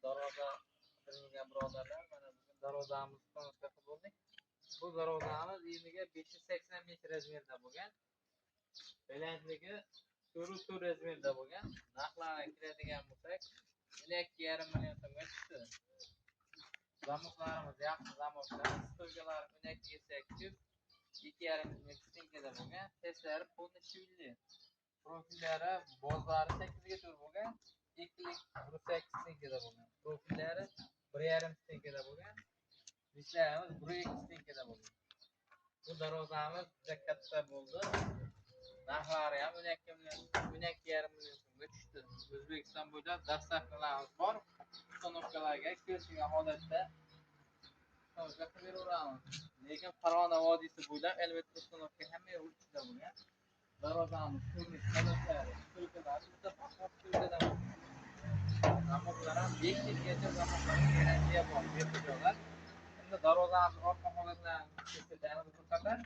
Darvoza qilgan birodarlar, mana bugun darvozamizni konstruksiya qilib bo'ldik. Bu darvozamiz eniga 580 metr razmerda bo'lgan. Balandligi 4 razmerda bo'lgan. Narxlarga kiradigan bo'lsak, 2,5 million so'mga tushdi. Zamoqlarimiz yaxshi zamoqlar, stolkalar 2,8 2,5 million stenkada bo'lgan. Testlari polni shivli. Profillari bozlari 8 ga to'g'ri bo'lgan. Ikkilik 8 stenkada bo'lgan. Profillari 1,5 stenkada bo'lgan. Ishlarimiz 1,2 stenkada bo'lgan. Bu darvozamiz juda katta bo'ldi. Narxlari ham 12,5 million so'mga tushdi. O'zbekiston bo'ylab dastavkalarimiz bor. Uстановkalarga kelishgan holatda uстановka qilib beraveramiz. Lekin Farg'ona vodiysi bo'ylab albatta uстановka hamma yoq uchida bo'lgan. Darvozamiz turli holatlari, stolkalari juda bahonaga bo'lgan. Zamoqlar ham 5 yilgacha zamoqlar garantiya bor, beradilar. Endi darvozamiz orqa holatlarini ko'rsatamiz bu qadar.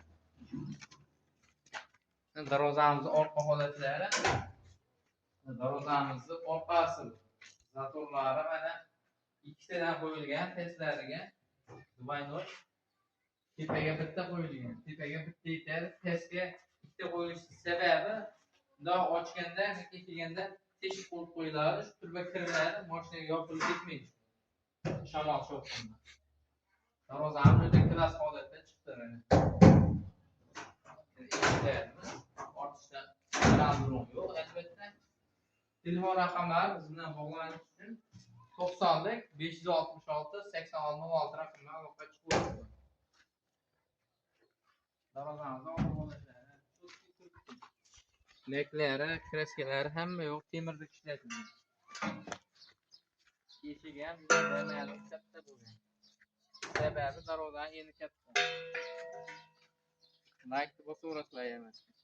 Darvozamiz orqa holatlari. Darvozamizning orqasi zatorlari mana ikkitadan qo'yilgan testlariga двойной tepaga bitta qo'yilgan. Tepaga bitta yetadi, testga ikkita qo'yilishi sababi bundoq ochganda, kelganda teshik qo'yib qo'yiladi, shu turba kiriladi, mashinaga yopilib ketmaydi. Shamol sho'xunda. Darvozamiz juda klass holatda chiqdi mana. Ortida random yo'q, albatta. Telefon raqamlari biz bilan bog'lanish uchun 90lik 566 8606 raqamga aloqa chiqadi. Darvozamiz o'rnatiladi. Leklari, kraskalari hamma yo'q, temirda ishlatilgan. Eshigi ham juda katta bo'lgan. Sababi darvozaning eni katta. Like bosaverasizlar.